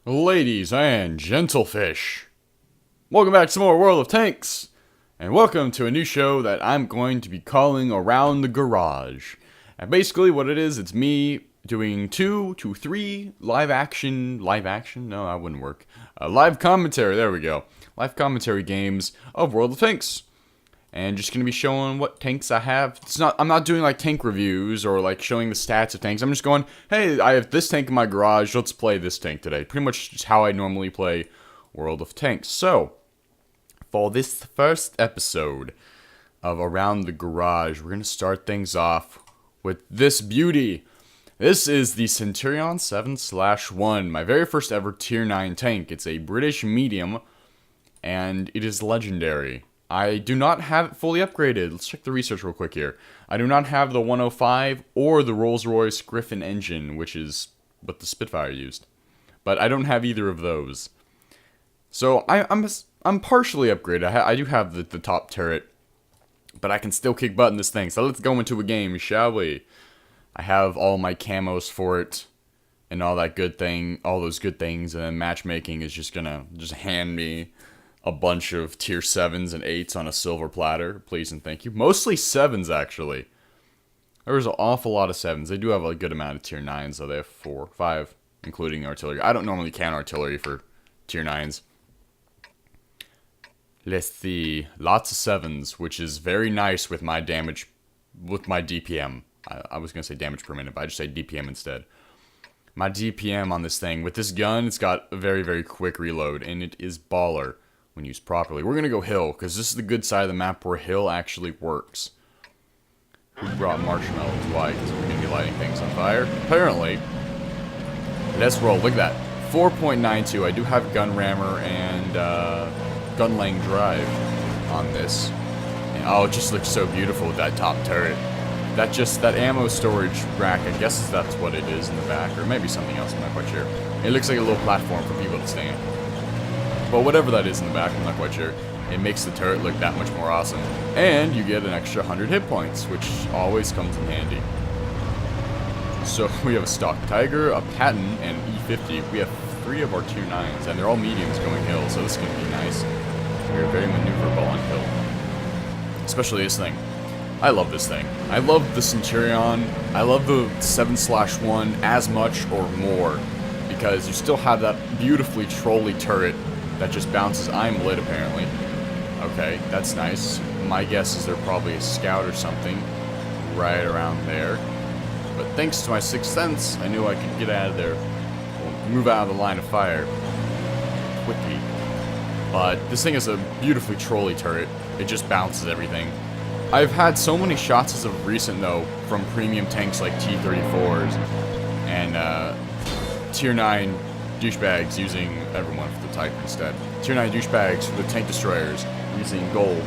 Ladies and gentlefish, welcome back to some more World of Tanks, and welcome to a new show that I'm going to be calling Around the Garage. And basically what it is, it's me doing 2 to 3 live commentary, there we go, live commentary games of World of Tanks. And just going to be showing what tanks I have. I'm not doing like tank reviews or like showing the stats of tanks. I'm just going, hey, I have this tank in my garage. Let's play this tank today. Pretty much just how I normally play World of Tanks. So, for this first episode of Around the Garage, we're going to start things off with this beauty. This is the Centurion 7/1, my very first ever Tier 9 tank. It's a British medium, and it is legendary. I do not have it fully upgraded. Let's check the research real quick here. I do not have the 105 or the Rolls-Royce Griffin engine, which is what the Spitfire used. But I don't have either of those. So I'm partially upgraded. I do have the top turret, but I can still kick butt in this thing. So let's go into a game, shall we? I have all my camos for it and all that good thing, all those good things, and then matchmaking is just gonna hand me a bunch of tier 7s and 8s on a silver platter, please and thank you. Mostly 7s, actually. There's an awful lot of 7s. They do have a good amount of tier 9s, though. They have 4, 5, including artillery. I don't normally count artillery for tier 9s. Let's see. Lots of 7s, which is very nice with my damage, with my DPM. I was going to say damage per minute, but I just say DPM instead. My DPM on this thing, with this gun, it's got a very, very quick reload, and it is baller when used properly. We're gonna go hill, because this is the good side of the map where hill actually works. Who brought marshmallows? Why? Because we're gonna be lighting things on fire. Apparently. Let's roll. Look at that. 4.92. I do have gun rammer and gun laying drive on this. And, oh, it just looks so beautiful with that top turret. That ammo storage rack, I guess that's what it is in the back, or maybe something else, I'm not quite sure. It looks like a little platform for people to stand. But whatever that is in the back, I'm not quite sure. It makes the turret look that much more awesome. And you get an extra 100 hit points, which always comes in handy. So we have a stock Tiger, a Patton, and an E50. We have 3 of our tier 9s, and they're all mediums going hill, so this is going to be nice. We're very maneuverable on hill. Especially this thing. I love this thing. I love the Centurion. I love the 7/1 as much or more, because you still have that beautifully trolly turret that just bounces. I'm lit, apparently. Okay, that's nice. My guess is they're probably a scout or something right around there. But thanks to my 6th sense, I knew I could get out of there. Or move out of the line of fire quickly. But this thing is a beautifully trolly turret. It just bounces everything. I've had so many shots as of recent, though, from premium tanks like T-34s and tier 9 douchebags using everyone for the Tiger instead. Tier 9 douchebags with tank destroyers using gold.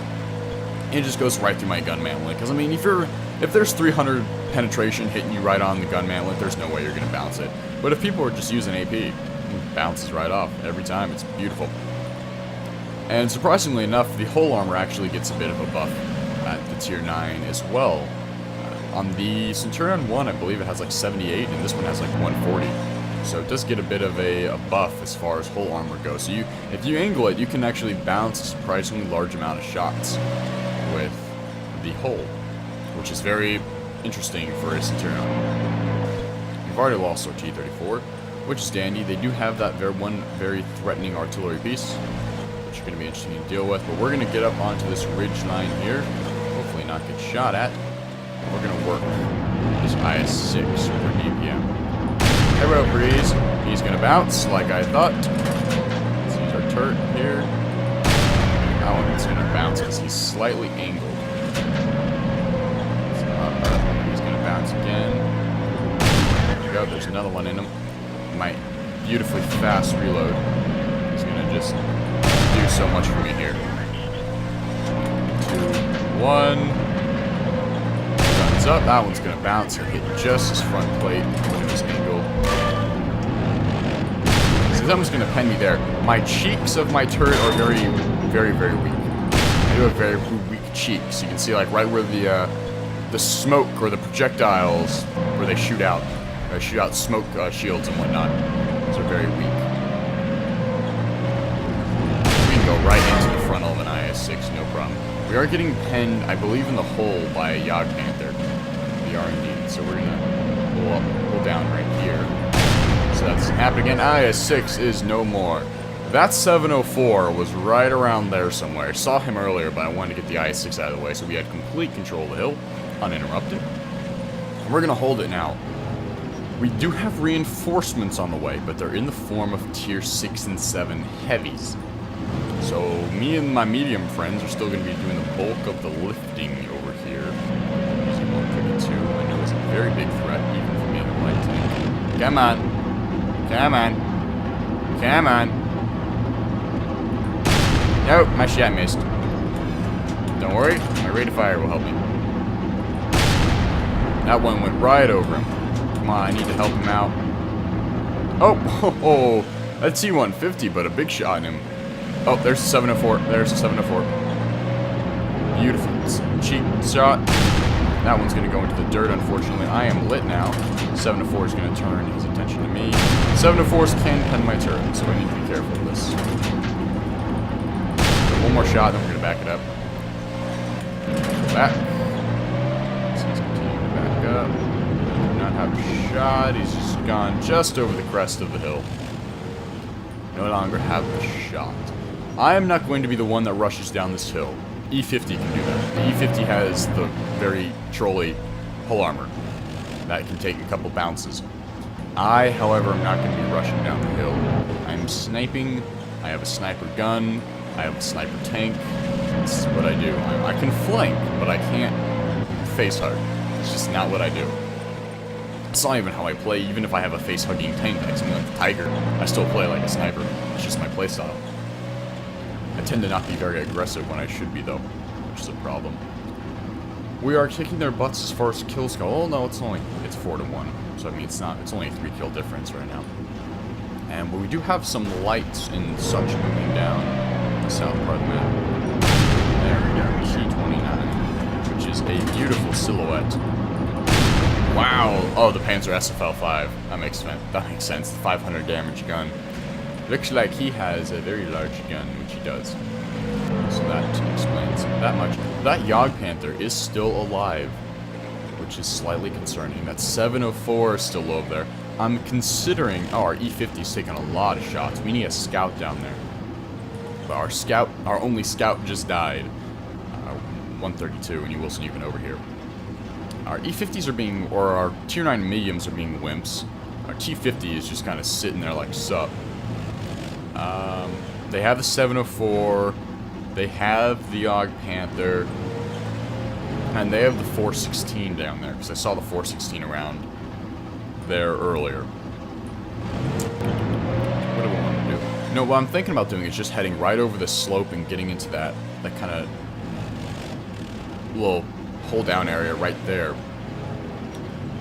And it just goes right through my gun mantlet. Because I mean, if there's 300 penetration hitting you right on the gun mantlet, there's no way you're gonna bounce it. But if people are just using AP, it bounces right off every time. It's beautiful. And surprisingly enough, the whole armor actually gets a bit of a buff at the tier 9 as well. On the Centurion 1, I believe it has like 78, and this one has like 140. So it does get a bit of a buff as far as whole armor goes. So if you angle it, you can actually bounce a surprisingly large amount of shots with the hull, which is very interesting for a Centurion. We've already lost our T-34, which is dandy. They do have that one very threatening artillery piece, which is going to be interesting to deal with. But we're going to get up onto this ridge line here, hopefully not get shot at. And we're going to work this IS-6 for DPM. Hello, Breeze. He's gonna bounce like I thought. Let's use our turret here. That one's gonna bounce because he's slightly angled. He's gonna bounce again. There we go. There's another one in him. My beautifully fast reload is gonna just do so much for me here. 2, 1. Guns up. That one's gonna bounce and hit just his front plate when it was angled. Someone's going to pen me there. My cheeks of my turret are very, very, very weak. I do have very weak cheeks. You can see like right where the smoke or the projectiles where they shoot out smoke shields and whatnot. Those are very weak. from. We are getting penned, I believe, in the hole by a Yog Panther. We are indeed. So we're gonna pull down right here. So that's happening again. IS-6 is no more. That 704 was right around there somewhere. I saw him earlier, but I wanted to get the IS-6 out of the way, so we had complete control of the hill, uninterrupted. And we're gonna hold it now. We do have reinforcements on the way, but they're in the form of tier 6 and 7 heavies. So me and my medium friends are still going to be doing the bulk of the lifting over here. Using 132, I know it's a very big threat, even for being a light tank. Come on. Come on. Come on. Nope, my shot missed. Don't worry, my rate of fire will help me. That one went right over him. Come on, I need to help him out. Oh, that's T150, but a big shot in him. Oh, there's a 704. There's a 704. Beautiful. Cheap shot. That one's going to go into the dirt, unfortunately. I am lit now. 704 is going to turn his attention to me. 704s can pen my turret, so I need to be careful of this. So one more shot, then we're going to back it up. Back. So he's continuing to back up. Do not have a shot. He's just gone just over the crest of the hill. No longer have the shot. I am not going to be the one that rushes down this hill. E50 can do that. The E50 has the very trolly hull armor that can take a couple bounces. I, however, am not going to be rushing down the hill. I'm sniping. I have a sniper gun. I have a sniper tank. This is what I do. I can flank, but I can't face hug. It's just not what I do. It's not even how I play. Even if I have a face-hugging tank like something like the Tiger, I still play like a sniper. It's just my playstyle. I tend to not be very aggressive when I should be, though, which is a problem. We are kicking their butts as far as kills go. Oh no, it's 4-1. So I mean, it's only a 3-kill difference right now. But we do have some lights and such moving down the south part of the map. There we go, T69, which is a beautiful silhouette. Wow! Oh, the Panzer SFL-5. That makes sense. The 500 damage gun. Looks like he has a very large gun, which he does. So that explains that much. That Yog Panther is still alive, which is slightly concerning. That 704 is still over there. I'm considering... Oh, our E50's taking a lot of shots. We need a scout down there. But our only scout just died. 132, and you Wilson even over here. Our E50s are being... Or our tier 9 mediums are being wimps. Our T50 is just kind of sitting there like, sup. They have the 704, they have the Yog Panther, and they have the 416 down there, because I saw the 416 around there earlier. What do we want to do? No, what I'm thinking about doing is just heading right over the slope and getting into that kind of little hold-down area right there.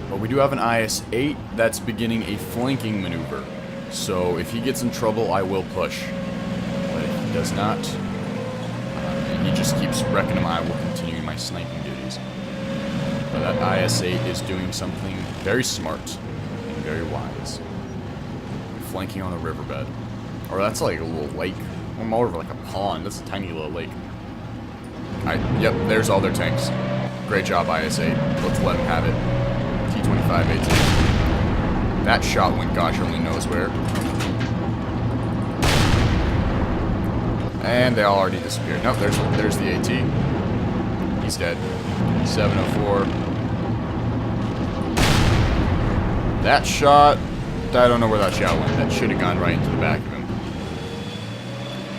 But we do have an IS-8 that's beginning a flanking maneuver. So if he gets in trouble, I will push. But if he does not, and he just keeps wrecking him, I will continue my sniping duties. But that IS-8 is doing something very smart and very wise. Flanking on the riverbed. Or that's like a little lake. Or more of like a pond. That's a tiny little lake. Yep, there's all their tanks. Great job, IS-8. Let's let him have it. T25 AT. That shot went gosh only knows where. And they all already disappeared. Nope, there's the AT. He's dead. 704. That shot, I don't know where that shot went. That should have gone right into the back of him.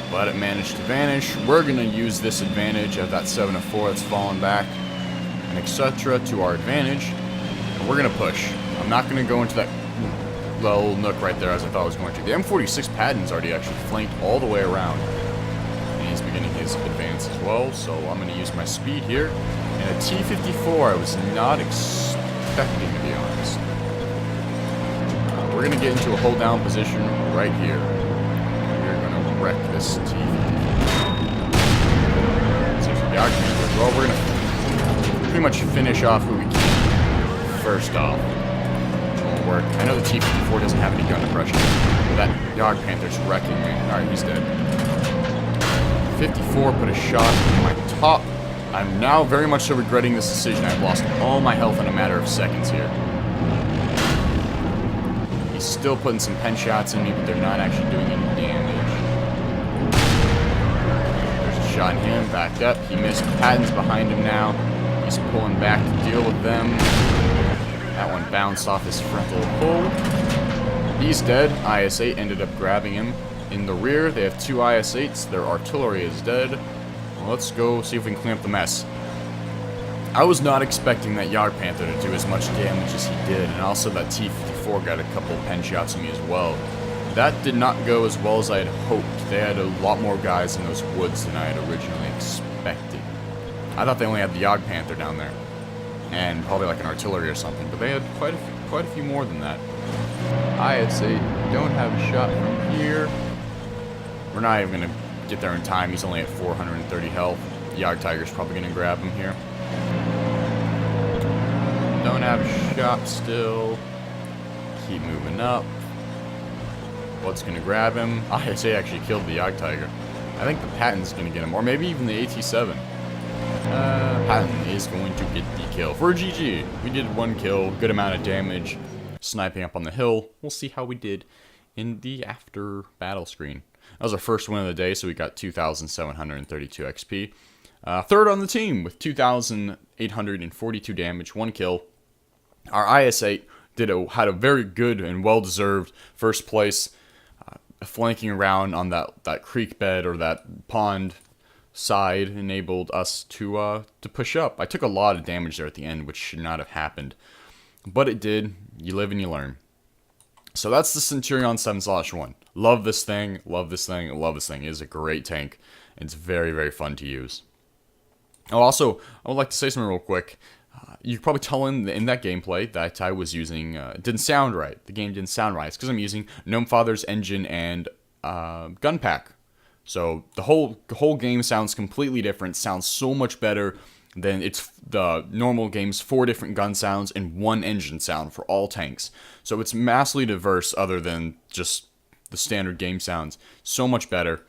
But it managed to vanish. We're going to use this advantage of that 704 that's fallen back, and etc. to our advantage. And we're going to push. I'm not going to go into that little nook right there as I thought I was going to. The M46 Patton's already actually flanked all the way around. And he's beginning his advance as well, so I'm going to use my speed here. And a T54 I was not expecting, to be honest. We're going to get into a hold down position right here. And we're going to wreck this T54. Well, we're going to pretty much finish off who we can first off. Work. I know the T54 doesn't have any gun depression, but that Yog Panther's wrecking me. Alright, he's dead. 54 put a shot in my top. I'm now very much so regretting this decision. I've lost all my health in a matter of seconds here. He's still putting some pen shots in me, but they're not actually doing any damage. There's a shot in him, backed up. He missed. Patton's behind him now. He's pulling back to deal with them. That one bounced off his frontal pull. He's dead. IS-8 ended up grabbing him. In the rear, they have two IS-8s. Their artillery is dead. Well, let's go see if we can clean up the mess. I was not expecting that Yard Panther to do as much damage as he did, and also that T-54 got a couple pen shots on me as well. That did not go as well as I had hoped. They had a lot more guys in those woods than I had originally expected. I thought they only had the Yard Panther down there, and probably like an artillery or something, but they had quite a few more than that. IS-8 don't have a shot from here. We're not even going to get there in time. He's only at 430 health. Yard Tiger's probably going to grab him here. Don't have a shot still. Keep moving up. What's going to grab him? IS-8 actually killed the Yard Tiger. I think the Patton's going to get him, or maybe even the AT-7. Patton is going to get the kill for a GG. We did one kill, good amount of damage, sniping up on the hill. We'll see how we did in the after battle screen. That was our first win of the day, so we got 2,732 XP. Third on the team with 2,842 damage, one kill. Our IS-8 had a very good and well-deserved first place, flanking around on that creek bed or that pond side enabled us to push up. I took a lot of damage there at the end, which should not have happened, but it did. You live and you learn. So that's the Centurion 7/1. Love this thing, love this thing, love this thing. It is a great tank. It's very, very fun to use. Oh, also, I would like to say something real quick. You can probably tell in that gameplay that I was using, it didn't sound right. The game didn't sound right. It's because I'm using Gnome Father's engine and gun pack. So the whole game sounds completely different, sounds so much better than it's the normal game's 4 different gun sounds and 1 engine sound for all tanks. So it's massively diverse other than just the standard game sounds. So much better,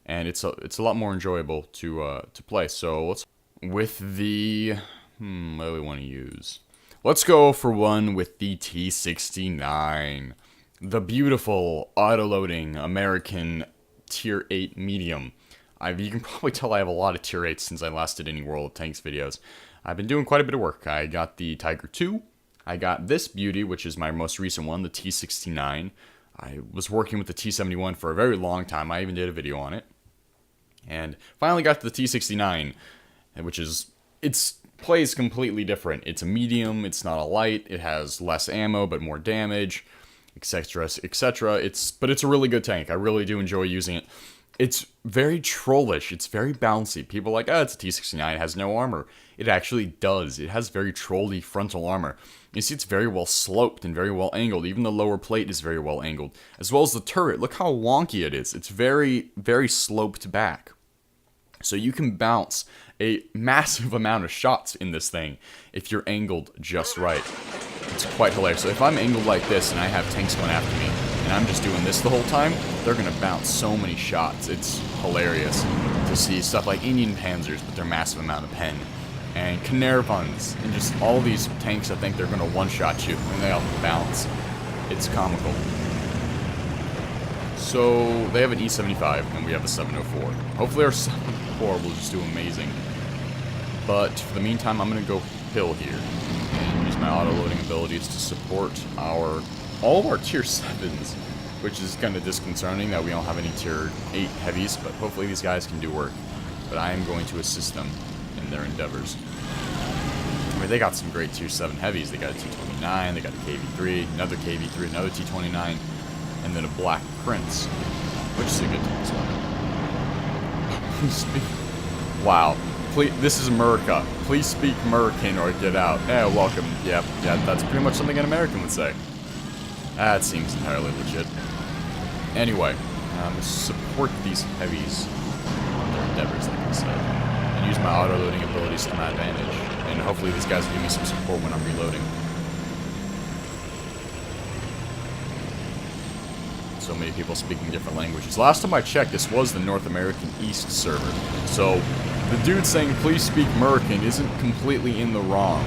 and it's a lot more enjoyable to play. So let's with the what do we want to use? Let's go for one with the T69, the beautiful auto-loading American Tier 8 medium. You can probably tell I have a lot of Tier 8s since I last did any World of Tanks videos. I've been doing quite a bit of work. I got the Tiger 2. I got this beauty, which is my most recent one, the T69. I was working with the T71 for a very long time. I even did a video on it. And finally got to the T69, which is, plays completely different. It's a medium, it's not a light, it has less ammo but more damage, etc., etc. But it's a really good tank. I really do enjoy using it. It's very trollish. It's very bouncy. People are like, oh, it's a T69. It has no armor. It actually does. It has very trolly frontal armor. You see, it's very well sloped and very well angled. Even the lower plate is very well angled, as well as the turret. Look how wonky it is. It's very, very sloped back. So you can bounce a massive amount of shots in this thing if you're angled just right. It's quite hilarious. So if I'm angled like this and I have tanks going after me, and I'm just doing this the whole time, they're going to bounce so many shots. It's hilarious to see stuff like Indian Panzers with their massive amount of pen, and Canervans, and just all these tanks that think they're going to one-shot you, and they all bounce. It's comical. So, they have an E75, and we have a 704. Hopefully our 704 will just do amazing. But, for the meantime, I'm going to go hill here, and use my auto-loading abilities to support all of our Tier 7s, which is kind of disconcerting that we don't have any Tier 8 heavies, but hopefully these guys can do work. But I am going to assist them in their endeavors. I mean, they got some great Tier 7 heavies. They got a T29, they got a KV3, another KV3, another T29, and then a Black Prince, which is a good tank as well. Wow. Please, this is America. Please speak American or get out. Yeah, welcome. Yep, yeah, that's pretty much something an American would say. That seems entirely legit. Anyway, support these heavies on their endeavors, like I said, and use my auto-loading abilities to my advantage. And hopefully these guys will give me some support when I'm reloading. So many people speaking different languages. Last time I checked, this was the North American East server. So the dude saying please speak American isn't completely in the wrong.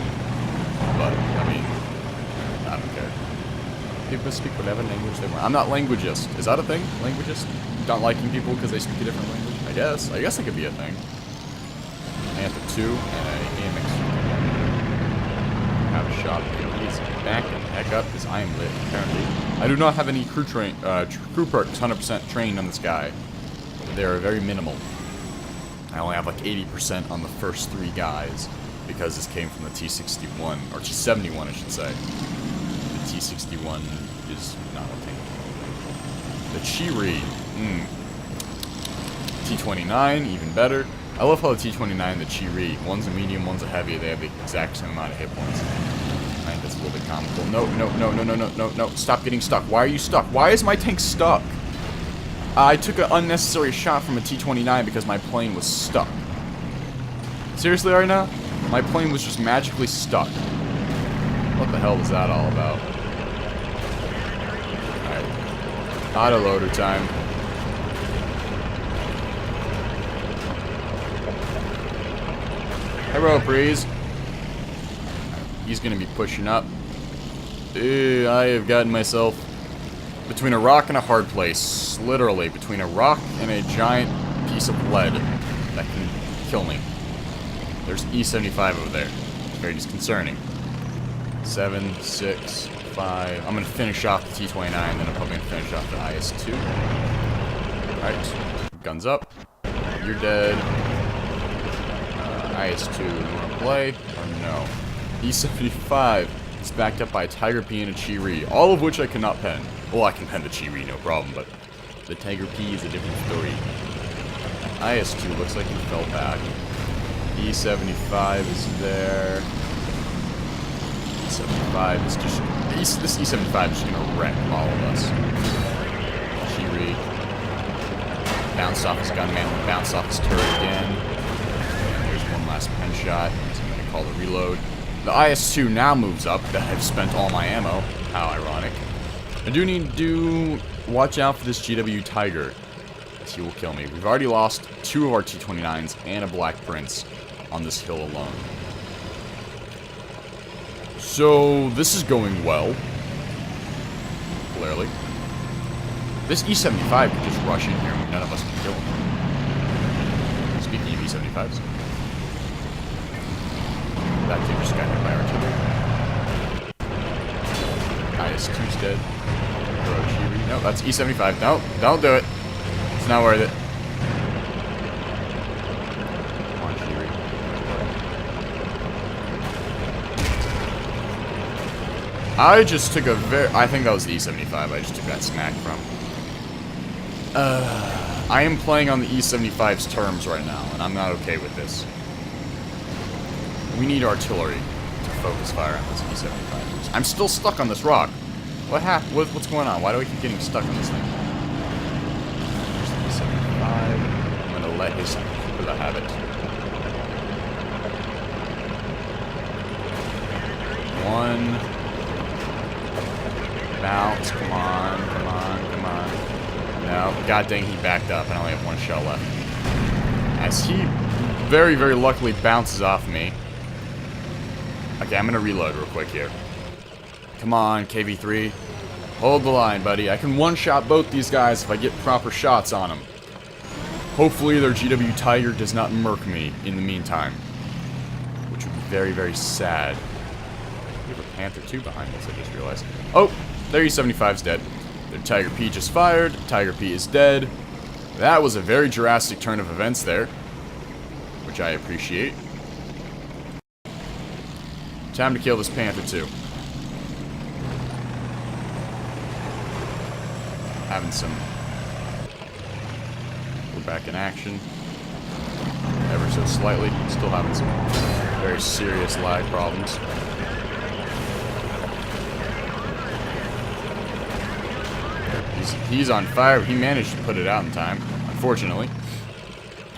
But, I mean, I don't care. People speak whatever language they want. I'm not languageist. Is that a thing? Languageist? Not liking people because they speak a different language? I guess it could be a thing. Panther 2 and a AMX. Have a shot at the He's back and heck up because I am lit, apparently. I do not have any crew perks 100% trained on this guy. They are very minimal. I only have like 80% on the first 3 guys because this came from the T61, or T71 I should say. The T61 is not a tank. The Chiri, T29, even better. I love how the T29 and the Chiri, one's a medium, one's a heavy, they have the exact same amount of hit points. I think that's a little bit comical. No, stop getting stuck. Why are you stuck? Why is my tank stuck? I took an unnecessary shot from a T29 because my plane was stuck. Seriously right now? My plane was just magically stuck. What the hell is that all about? Alright. Auto-loader time. Hello, breeze. He's gonna be pushing up. I have gotten myself between a rock and a hard place. Literally, between a rock and a giant piece of lead that can kill me. There's E75 over there. Very disconcerting. 7, 6, 5. I'm gonna finish off the T29, then I'm probably gonna finish off the IS-2. Alright. Guns up. You're dead. IS-2, you wanna play? Or no? E75 is backed up by a Tiger P and a Chiri, all of which I cannot pen. Well, I can pen the Chiri, no problem, but the Tiger P is a different story. IS-2 looks like he fell back. E75 is there. E75 is just... This E75 is just gonna wreck all of us. Chiri. Bounced off his gunman, bounced off his turret again. Last pen shot. So I'm going to call the reload. The IS-2 now moves up that I've spent all my ammo. How ironic. I do need to watch out for this GW Tiger, as he will kill me. We've already lost 2 of our T29s and a Black Prince on this hill alone. So this is going well. Clearly. This E75 could just rush in here and none of us can kill him. Speaking of E75s. That kid just got hit by artillery. IS-2's dead. No, that's E75. No, don't do it. It's not worth it. Come on, Chiri. I just took a I think that was the E75 I just took that smack from. I am playing on the E75's terms right now, and I'm not okay with this. We need artillery to focus fire on this E75. I'm still stuck on this rock. What happened? What's going on? Why do I keep getting stuck on this thing? There's the E75. I'm gonna let his Kupila have it. 1. Bounce. Come on. Come on. Come on. No. God dang, he backed up and I only have 1 shell left. As he very, very luckily bounces off me. Okay, I'm gonna reload real quick here. Come on, KV3. Hold the line, buddy. I can one-shot both these guys if I get proper shots on them. Hopefully their GW Tiger does not murk me in the meantime. Which would be very, very sad. We have a Panther 2 behind us, I just realized. Oh, their E75's dead. Their Tiger P just fired. Tiger P is dead. That was a very drastic turn of events there. Which I appreciate. Time to kill this Panther 2. Having some... We're back in action. Ever so slightly. Still having some very serious lag problems. He's on fire. He managed to put it out in time, unfortunately.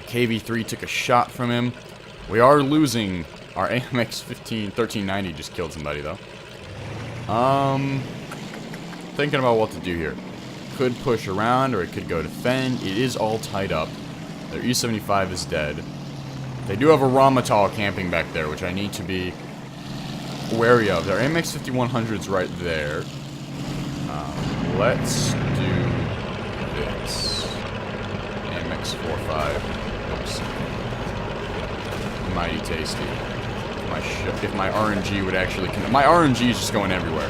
KV3 took a shot from him. We are losing. Our AMX 1390 just killed somebody, though. Thinking about what to do here. could push around, or it could go defend. It is all tied up. Their E75 is dead. They do have a Rheinmetall camping back there, which I need to be wary of. Their MX 5100's right there. Let's do this. MX 45. Oops. Mighty tasty. If my RNG would actually... My RNG is just going everywhere.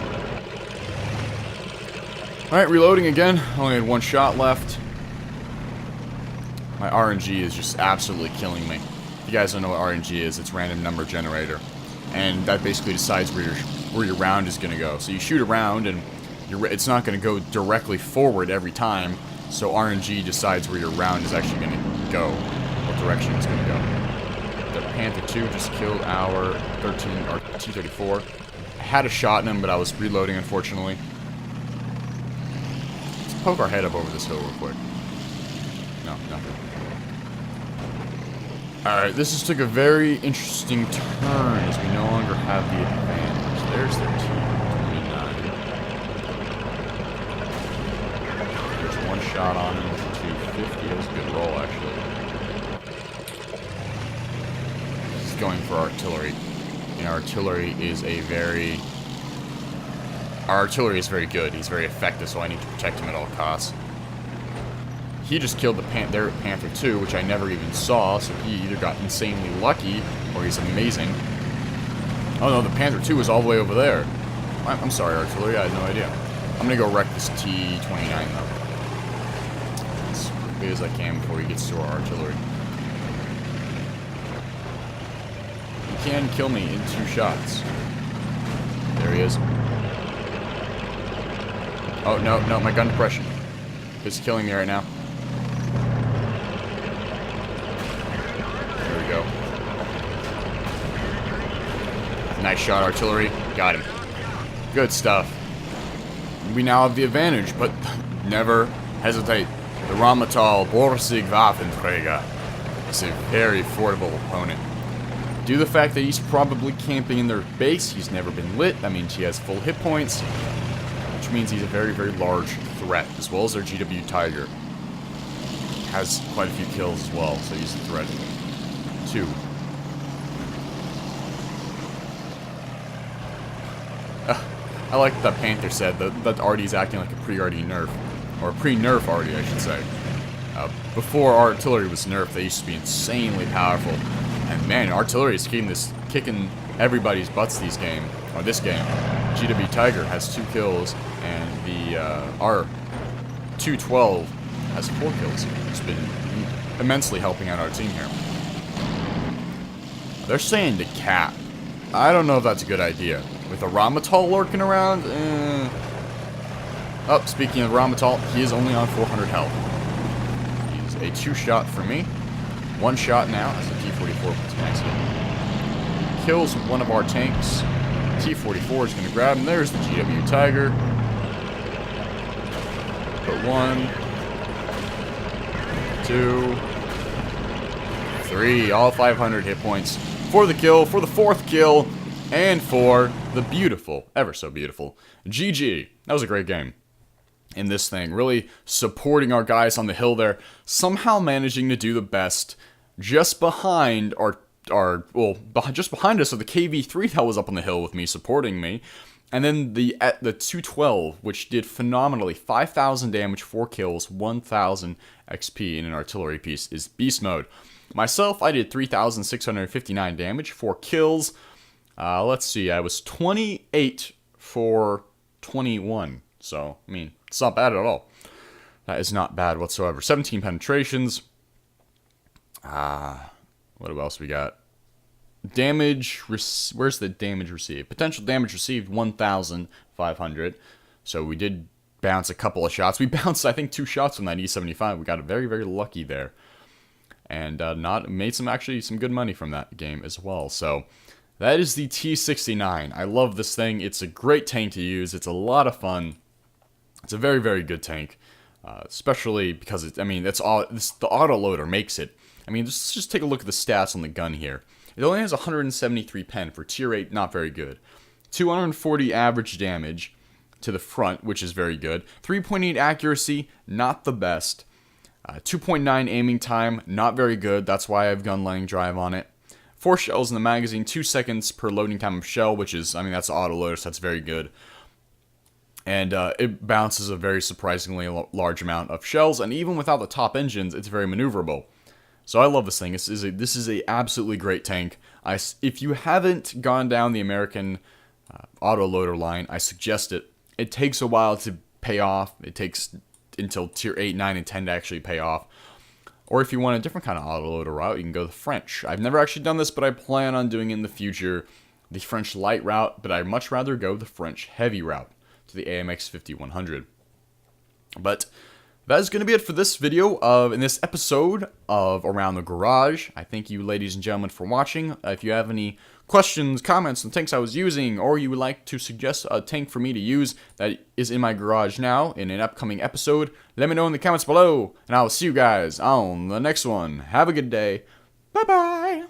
Alright, reloading again. Only had one shot left. My RNG is just absolutely killing me. If you guys don't know what RNG is, it's random number generator. And that basically decides where your round is going to go. So you shoot a round, and it's not going to go directly forward every time. So RNG decides where your round is actually going to go. What direction it's going to go. The Panther 2 just killed our 13, or T-34. I had a shot in him, but I was reloading, unfortunately. Let's poke our head up over this hill real quick. No, nothing. Alright, this just took a very interesting turn, as we no longer have the advantage. There's their T69. There's one shot on him, 250. That was a good roll, actually. Going for artillery, and our artillery is very good. He's very effective, so I need to protect him at all costs. He just killed their Panther 2, which I never even saw, so he either got insanely lucky or he's amazing. Oh no, the Panther 2 is all the way over there. I'm sorry, artillery, I had no idea. I'm gonna go wreck this T69 though, as quickly as I can before he gets to our artillery. Can kill me in 2 shots. There he is. Oh, no, my gun depression is killing me right now. There we go. Nice shot, artillery. Got him. Good stuff. We now have the advantage, but never hesitate. The Rheinmetall Borsig Waffenträger is a very affordable opponent. Due to the fact that he's probably camping in their base, he's never been lit. That means he has full hit points, which means he's a very, very large threat, as well as their GW Tiger. Has quite a few kills as well, so he's a threat. 2. I like that Panther said that Artie's acting like a pre-Artie nerf. Or a pre-nerf Artie, I should say. Before artillery was nerfed, they used to be insanely powerful. And man, artillery is kicking everybody's butts this game. GW Tiger has 2 kills, and the R212 has 4 kills. It's been immensely helping out our team here. They're saying to cap. I don't know if that's a good idea. With a Rheinmetall lurking around, Oh, speaking of Rheinmetall, he is only on 400 health. He's a 2-shot for me. 1 shot now as the T-44 attacks him. Kills one of our tanks. T-44 is going to grab him. There's the GW Tiger. Put 1, 2, 3. All 500 hit points for the kill, for the 4th kill, and for the beautiful, ever so beautiful, GG. That was a great game. In this thing, really supporting our guys on the hill there, somehow managing to do the best. Just behind just behind us are the KV-3 that was up on the hill with me, supporting me. And then the 212, which did phenomenally. 5,000 damage, 4 kills, 1,000 XP in an artillery piece, is beast mode. Myself, I did 3,659 damage, 4 kills. Let's see, I was 28 for 21. So, I mean, it's not bad at all. That is not bad whatsoever. 17 penetrations. What else we got? Damage, where's the damage received? Potential damage received, 1,500. So we did bounce a couple of shots. We bounced, I think, 2 shots from that E75. We got very, very lucky there. And made some good money from that game as well. So that is the T69. I love this thing. It's a great tank to use. It's a lot of fun. It's a very, very good tank. Especially because, the autoloader makes it. I mean, just take a look at the stats on the gun here. It only has 173 pen for tier 8, not very good. 240 average damage, to the front, which is very good. 3.8 accuracy, not the best. 2.9 aiming time, not very good. That's why I have gun laying drive on it. 4 shells in the magazine, 2 seconds per loading time of shell, which is, that's autoloader, so that's very good. And it bounces a very surprisingly large amount of shells, and even without the top engines, it's very maneuverable. So I love this thing. This is a absolutely great tank. If you haven't gone down the American autoloader line, I suggest it. It takes a while to pay off. It takes until tier 8, 9, and 10 to actually pay off. Or if you want a different kind of autoloader route, you can go the French. I've never actually done this, but I plan on doing in the future the French light route, but I'd much rather go the French heavy route to the AMX 5100. But that is going to be it for this video in this episode of Around the Garage. I thank you, ladies and gentlemen, for watching. If you have any questions, comments on the tanks I was using, or you would like to suggest a tank for me to use that is in my garage now in an upcoming episode, let me know in the comments below, and I will see you guys on the next one. Have a good day. Bye-bye.